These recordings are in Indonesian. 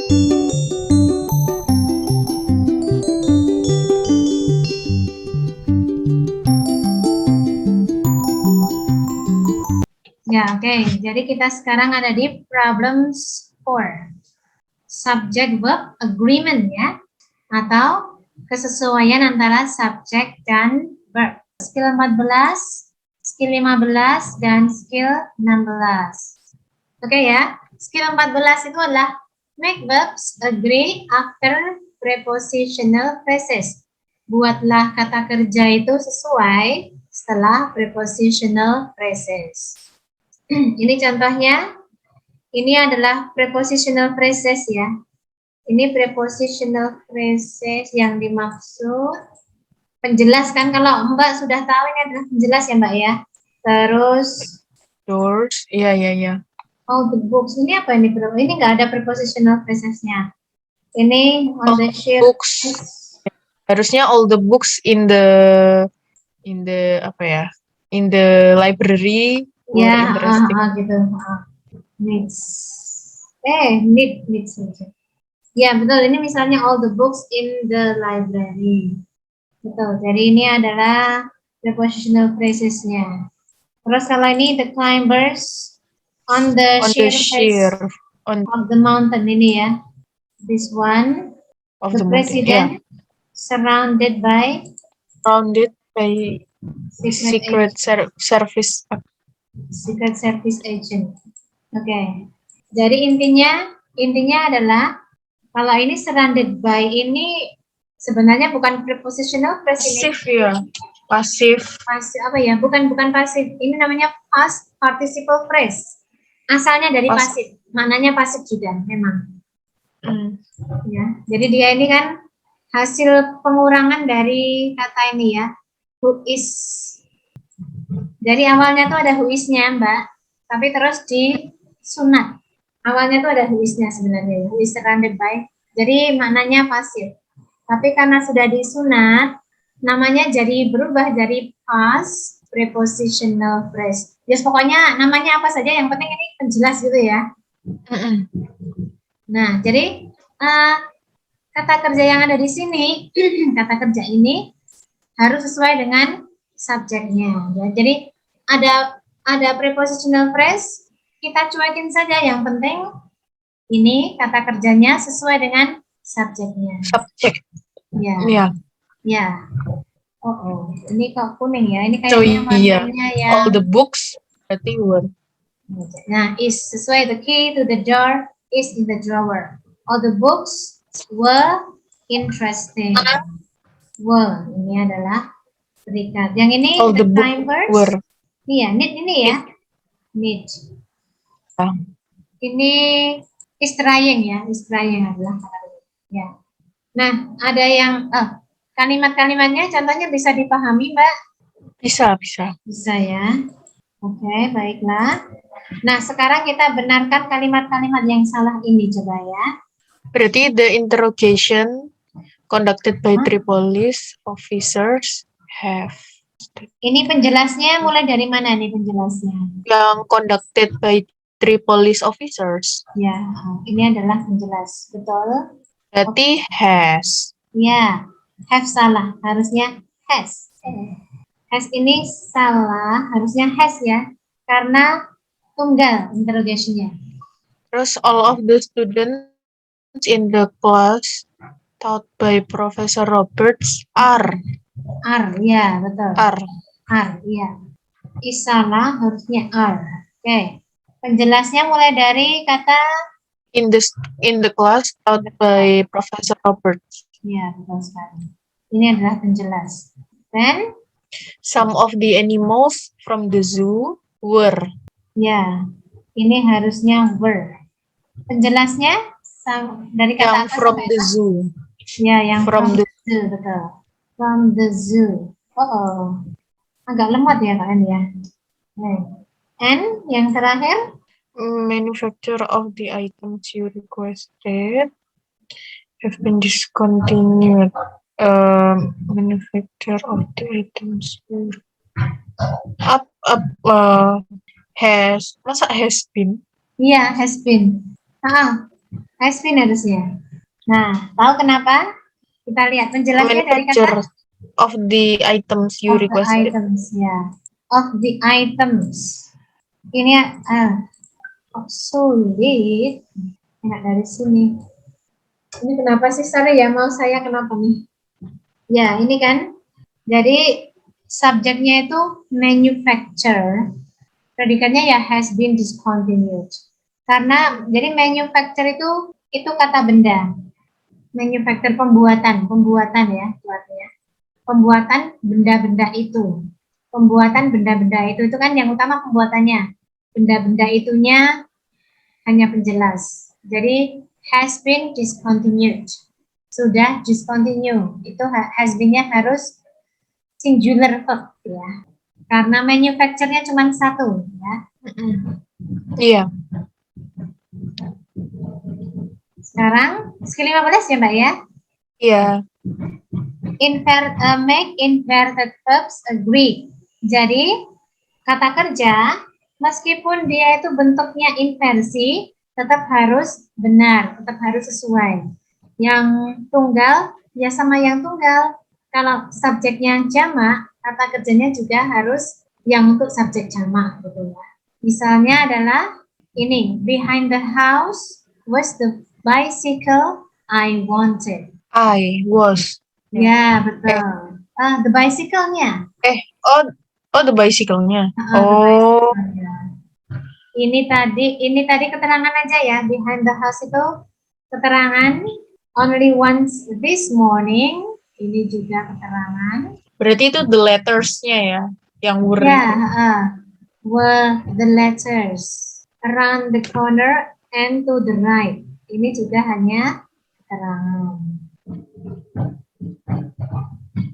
Ya, oke. Jadi kita sekarang ada di problems 4. Subject verb agreement ya, atau kesesuaian antara subjek dan verb. Skill 14, skill 15, dan skill 16. Oke ya, skill 14 itu adalah make verbs agree after prepositional phrases. Buatlah kata kerja itu sesuai setelah prepositional phrases. Ini contohnya, ini adalah prepositional phrases ya. Ini prepositional phrases yang dimaksud penjelas kan, kalau Mbak sudah tahu ini adalah penjelas ya Mbak ya. Terus Doors, iya. all the books, ini apa ini? Ini nggak ada prepositional phrases-nya. Ini on the sheet. Books. Harusnya all the books in the apa ya? In the library were Ya, interesting. gitu. Needs. Needs. Ya, betul. Ini misalnya all the books in the library. Betul. Jadi ini adalah prepositional phrases-nya. Terus kalau ini the climbers on the sheer of the mountain ini ya. This one. Of The the mountain, president surrounded by secret service agent. Oke. Jadi intinya adalah kalau ini surrounded by ini sebenarnya bukan prepositional phrase ini. Pasif. Apa ya? Bukan pasif. Ini namanya past participle phrase. Asalnya dari pasif. Maknanya pasif juga memang. Ya. Jadi dia ini kan hasil pengurangan dari kata ini ya. Who is. Dari awalnya tuh ada who is-nya, Mbak. Tapi terus disunat. Awalnya tuh ada who is-nya sebenarnya. Who is surrounded by. Jadi maknanya pasif. Tapi karena sudah disunat, namanya jadi berubah dari past prepositional phrase. Yes, pokoknya namanya apa saja, yang penting ini penjelas gitu ya. Nah, jadi kata kerja yang ada di sini, kata kerja ini harus sesuai dengan subjeknya. Ya, jadi ada prepositional phrase, kita cuekin saja. Yang penting ini kata kerjanya sesuai dengan subjeknya. Subjek. Ya. Ini kok kuning ya? Ini kayaknya warnanya ya. All the books berarti were. Nah, is sesuai, the key to the door is in the drawer. All the books were interesting. Were, ini adalah berikat. Yang ini all the climbers. Were. Iya, need ini ya. Need. Ini is trying ya. Is trying adalah ya. Nah, ada yang kalimat-kalimatnya contohnya bisa dipahami, Mbak? Bisa ya. Oke, baiklah. Nah, sekarang kita benarkan kalimat-kalimat yang salah ini, coba ya. Berarti the interrogation conducted by three police officers have. Ini penjelasnya mulai dari mana nih penjelasnya? Yang conducted by three police officers. Ya, ini adalah penjelas, betul? Berarti has. Ya, have salah, harusnya has. Has ini salah, harusnya has ya, karena tunggal interrogation-nya. Terus all of the students in the class taught by Professor Roberts are. Ya, betul. Ya. Is salah, harusnya are. Oke. Penjelasnya mulai dari kata in the class taught by Professor Roberts. Ya, betul sekali. Ini adalah penjelas. Then some of the animals from the zoo were. Ya, ini harusnya were. Penjelasnya dari kata yang apa from the zoo. Ya, yang from the zoo, betul. From the zoo. Agak lemot ya kalian ya. And yang terakhir, manufacture of the items you requested have been discontinued. Manufacture of the items has been. Iya, has been. Has been harusnya. Nah, tahu kenapa? Kita lihat penjelasnya dari Manufacture kata of the items you of the requested. items, ya. Of the items. Ini sulit. Enak dari sini. Ini kenapa sih, sorry ya, mau saya kenapa nih? Ya, ini kan. Jadi subjeknya itu manufacture. Predikatnya ya has been discontinued. Karena jadi manufacture itu kata benda. Manufacture pembuatan ya, artinya. Pembuatan benda-benda itu. Pembuatan benda-benda itu kan yang utama pembuatannya. Benda-benda itunya hanya penjelas. Jadi has been discontinued. Sudah discontinue. Itu has been-nya harus singular verb ya. Karena manufacture-nya cuma satu ya. Iya. Sekarang skill 15 ya Mbak ya. Iya. Make inverted verbs agree. Jadi kata kerja meskipun dia itu bentuknya inversi tetap harus benar, tetap harus sesuai. Yang tunggal ya sama yang tunggal. Kalau subjeknya jamak, kata kerjanya juga harus yang untuk subjek jamak gitu ya. Misalnya adalah ini, behind the house was the bicycle I wanted. I was. Ya, betul. The bicycle-nya. Oh, the bicycle-nya. The Oh, bicycle-nya. Ini tadi keterangan aja ya. Behind the house itu keterangan. Only once this morning. Ini juga keterangan. berarti itu the letters-nya ya, yang were Ya, itu. were the letters. Around the corner and to the right. Ini juga hanya keterangan.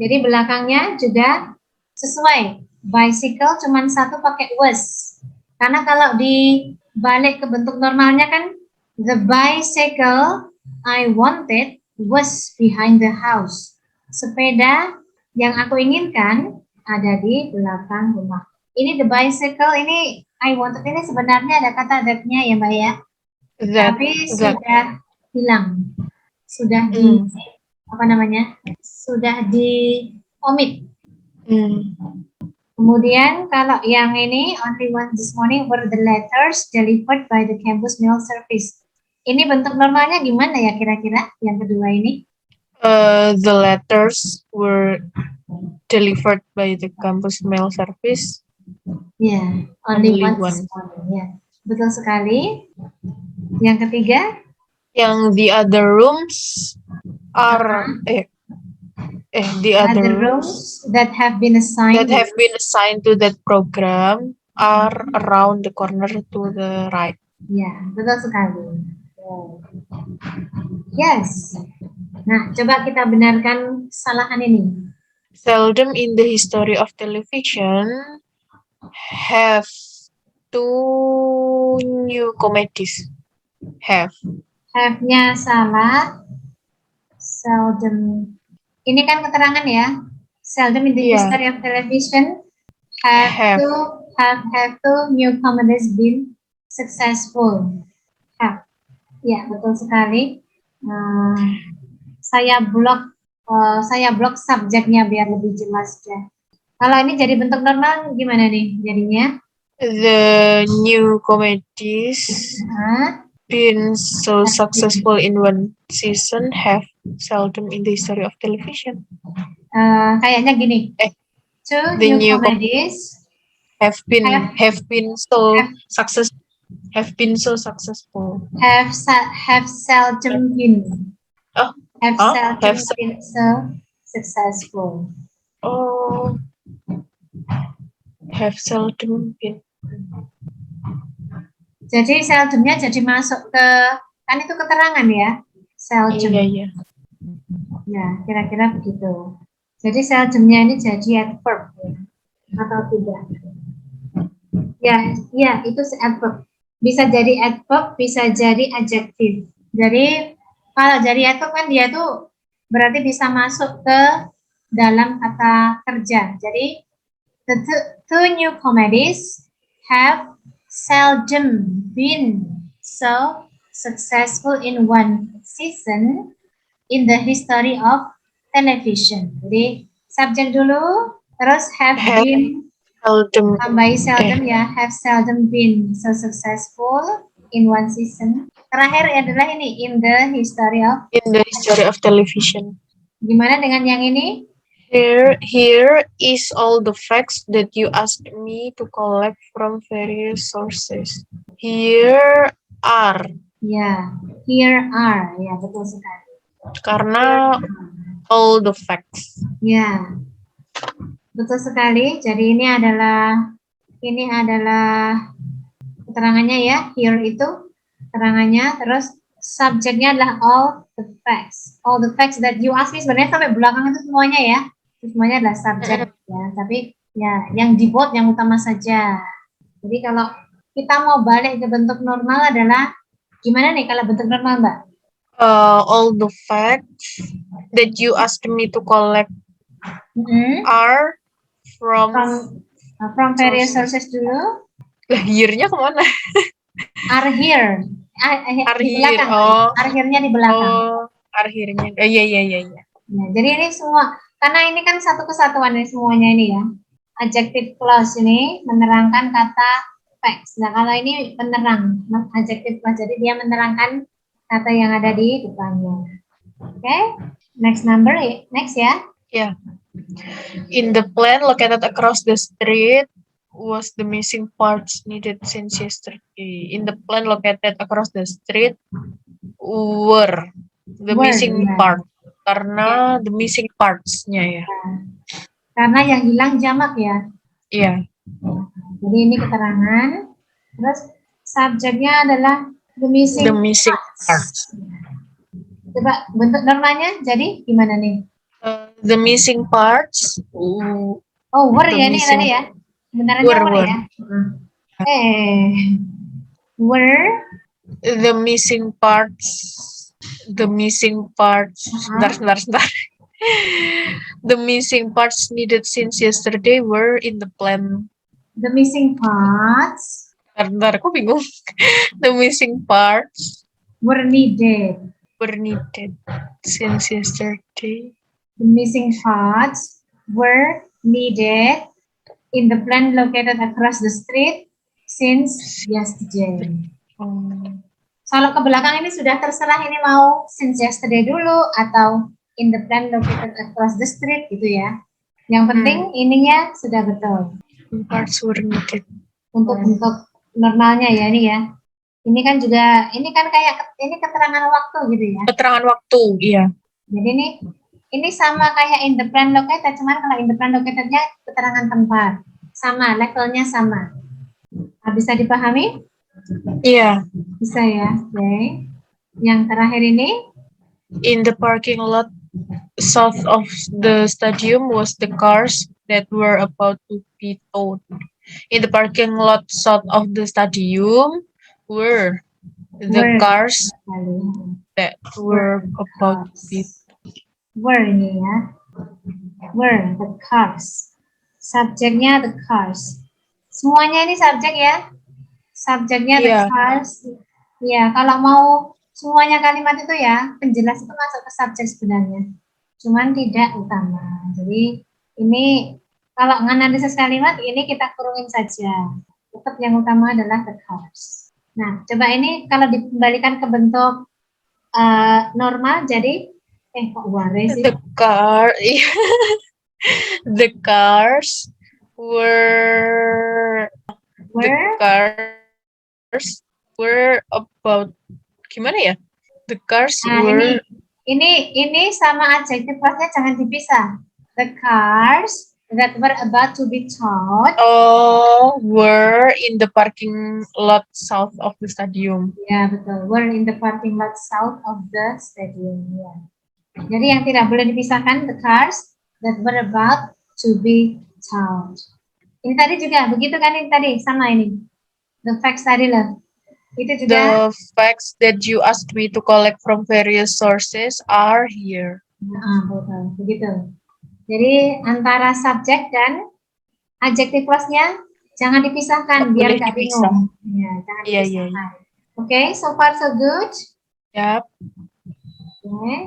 Jadi belakangnya juga sesuai. Bicycle cuma satu pakai was. Karena kalau dibalik ke bentuk normalnya kan the bicycle I wanted was behind the house. Sepeda yang aku inginkan ada di belakang rumah. Ini the bicycle, ini I wanted ini sebenarnya ada kata that-nya ya Mbak ya. Tapi sudah hilang. Sudah sudah di omit. Kemudian kalau yang ini only one this morning were the letters delivered by the campus mail service. Ini bentuk normalnya gimana ya kira-kira yang kedua ini? The letters were delivered by the campus mail service. Ya, only one this morning. Ya, betul sekali. Yang ketiga? Yang the other rooms are the other rooms that have been assigned to that program are around the corner to the right. Ya, betul sekali. Yes. Nah, coba kita benarkan kesalahan ini. Seldom in the history of television have two new comedies. Have-nya salah. Seldom. Ini kan keterangan ya. Seldom in the history of television have two new comedies been successful. Have. Ya, betul sekali. Saya blok subjeknya biar lebih jelas ya. Kalau ini jadi bentuk normal gimana nih jadinya? The new comedies been so successful in one season have seldom in the history of television. Kayaknya gini. Two new comedies have been so successful. Have seldom been. Been so successful. Oh, have seldom been. Jadi seldomnya jadi masuk ke, kan itu keterangan ya, seldom. Iya. Ya, kira-kira begitu. Jadi seldomnya ini jadi adverb ya, atau tidak? Ya, itu adverb. Bisa jadi adverb, bisa jadi adjektif. Jadi kalau jadi adverb kan dia tuh berarti bisa masuk ke dalam kata kerja. Jadi the two new comedies have seldom been so successful in one season in the history of television. Jadi subjek dulu, terus have Have been, seldom. tambahi seldom ya, have seldom been so successful in one season. Terakhir adalah ini, in the history of. In the history of television. Gimana dengan yang ini? Here is all the facts that you asked me to collect from various sources. Here are. Ya, here are. Ya, betul sekali. Karena all the facts. Ya, betul sekali. Jadi ini adalah keterangannya ya. Here itu keterangannya. Terus subjeknya adalah all the facts. All the facts that you ask me, sebenarnya sampai belakang itu semuanya ya. Itu semuanya adalah subjek ya. Tapi ya yang di bold yang utama saja. Jadi kalau kita mau balik ke bentuk normal adalah gimana nih kalau bentuk normal, Mbak? All the facts that you asked me to collect are from various sources dulu. Lah, here-nya kemana? Are here. Di belakang. Are here-nya di belakang. Oh, are here-nya. Iya. Nah, jadi ini semua, karena ini kan satu kesatuan ini semuanya ini ya. Adjective clause ini menerangkan kata facts. Nah, kalau ini penerang, adjective clause, jadi dia menerangkan kata yang ada di depannya. Oke, next ya. Yeah. In the plan located across the street was the missing parts needed since yesterday. In the plan located across the street were the missing part. Karena the missing parts-nya ya. Karena yang hilang jamak ya. Iya. Jadi ini keterangan. Terus subjeknya adalah the missing parts. Coba bentuk normalnya jadi gimana nih? The missing parts. Were ya ini tadi ya. Benerannya were ya. Were. The missing parts. Sebentar. The missing parts needed since yesterday were in the plan. The missing parts. Sebentar, aku bingung. The missing parts were needed since yesterday. The missing parts were needed in the plan located across the street since yesterday. Kalau ke belakang ini sudah terserah ini mau since yesterday dulu atau in the plan located across the street gitu ya. Yang penting ininya sudah betul. Parts were needed. Untuk normalnya ya ini ya. Ini kan kayak ini keterangan waktu gitu ya. Keterangan waktu, iya. Jadi ini sama kayak in the plan located, cuman kalau in the plan locatednya keterangan tempat. Sama, levelnya sama. Bisa dipahami? Iya. Bisa ya, oke. Yang terakhir ini? In the parking lot south of the stadium was the cars that were about to be towed. In the parking lot south of the stadium were the cars that were about to be towed. Were ini ya. Were the cars. Subjeknya the cars. Semuanya ini subjek ya. Subjeknya the cars. Ya, kalau mau semuanya kalimat itu ya, penjelas itu masuk ke subjek sebenarnya. Cuman tidak utama. Jadi ini kalau menganalisis kalimat ini kita kurungin saja. Tetap yang utama adalah the cars. Nah, coba ini kalau dikembalikan ke bentuk normal jadi kok ware sih? The cars were about gimana ya? The cars were ini sama adjective clause-nya jangan dipisah. The cars that were about to be towed were in the parking lot south of the stadium. Ya, betul. Were in the parking lot south of the stadium. Ya. Jadi yang tidak boleh dipisahkan the cars that were about to be towed. Ini tadi juga begitu kan, ini tadi sama ini. The facts tadi lah. Itu juga. The facts that you asked me to collect from various sources are here. Betul, begitu. Jadi antara subjek dan adjective clause-nya jangan dipisahkan biar nggak bingung. Ya, jangan dipisahkan. Okay, so far so good. Yep. Okay.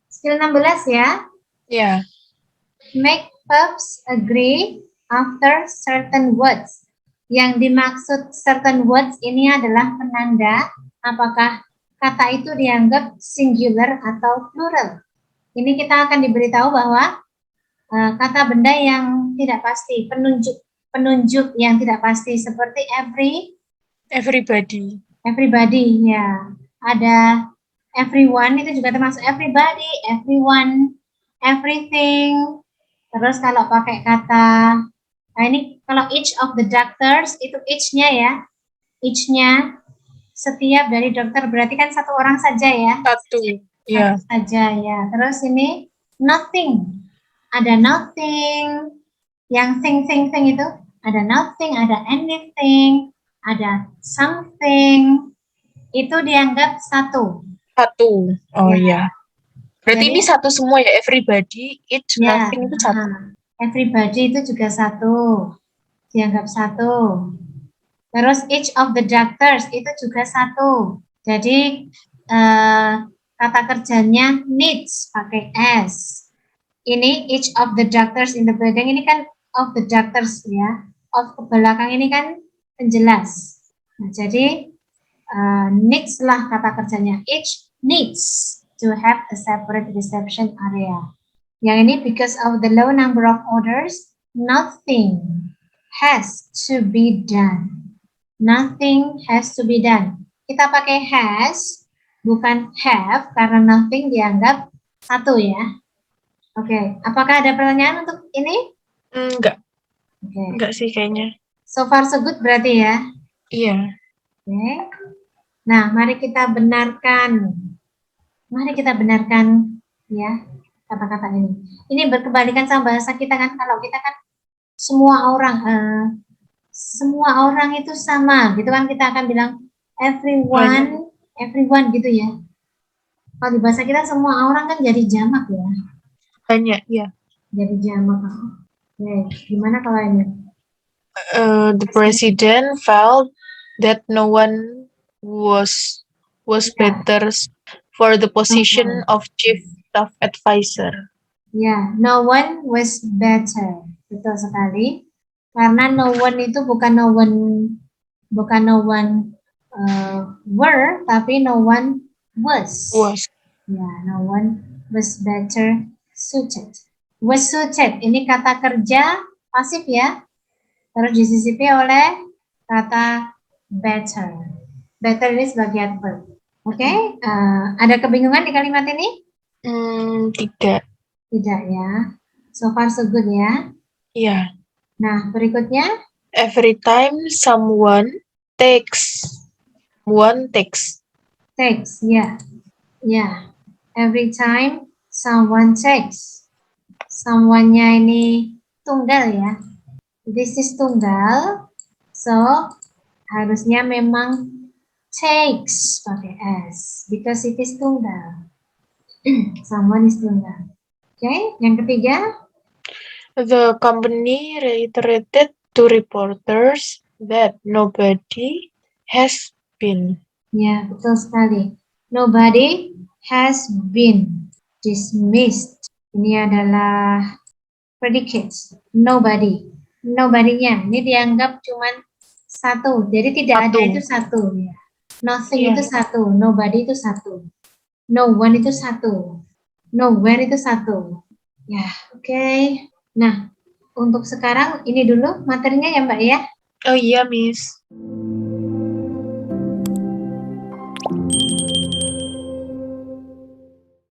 Skill 16 ya. Yeah. Make verbs agree after certain words. Yang dimaksud certain words ini adalah penanda apakah kata itu dianggap singular atau plural. Ini kita akan diberitahu bahwa kata benda yang tidak pasti, penunjuk yang tidak pasti seperti Everybody. everybody, ya. Ada everyone, itu juga termasuk everybody, everyone, everything. Terus kalau pakai kata, nah ini kalau each of the doctors, itu each-nya ya. Each-nya, setiap dari dokter, berarti kan satu orang saja ya. Satu. Yeah. Satu saja ya. Terus ini nothing. Ada nothing. Yang thing itu. Ada nothing, ada anything, ada something. Itu dianggap satu. Satu. Oh Ya. ya. Berarti Jadi, ini satu semua ya. Everybody, each, ya, nothing itu satu. everybody itu juga satu. Dianggap satu. Terus each of the doctors itu juga satu. Jadi kata kerjanya needs pakai S. Ini each of the doctors in the building ini kan of the doctors ya. Of ke belakang ini kan penjelas. Nah, jadi needs lah kata kerjanya. Each needs to have a separate reception area. Yang ini because of the low number of orders, nothing has to be done. Nothing has to be done. Kita pakai has, bukan have, karena nothing dianggap satu ya. Oke, apakah ada pertanyaan untuk ini? Enggak. Oke. Enggak sih kayaknya. So far so good berarti ya. Iya. Oke. Nah, mari kita benarkan. Mari kita benarkan ya kata-kata ini. Ini berkebalikan sama bahasa kita kan. Kalau kita kan semua orang itu sama, gitu kan kita akan bilang everyone gitu ya. Kalau di bahasa kita semua orang kan jadi jamak ya. Banyak, ya. Jadi jamak. Oke, gimana kalau ini? The president felt that no one was better for the position of chief staff advisor. Ya, no one was better. Betul sekali. Karena no one itu bukan no one were, tapi no one was. Ya, no one was better suited. Was suited, ini kata kerja pasif ya. Terus disisipi oleh kata better. Better ini sebagai adverb. Oke, ada kebingungan di kalimat ini? Tidak. Tidak ya. So far so good ya. Iya. Nah, berikutnya. Every time someone takes. Takes, ya. Ya. Every time someone takes. Someone-nya ini tunggal ya. This is tunggal. So, harusnya memang takes pakai S. Because it is tunggal. Someone is tunggal. Oke, yang ketiga. The company reiterated to reporters that nobody has been. Ya, betul sekali. Nobody has been dismissed. Ini adalah predicate. Nobody. Nobody-nya. Ini dianggap cuma satu. Jadi tidak ada itu satu. Ya. Nothing itu satu. Nobody itu satu. No one itu satu. Nowhere itu satu. Ya, oke. Nah, untuk sekarang ini dulu materinya ya Mbak ya. Oh iya, Miss.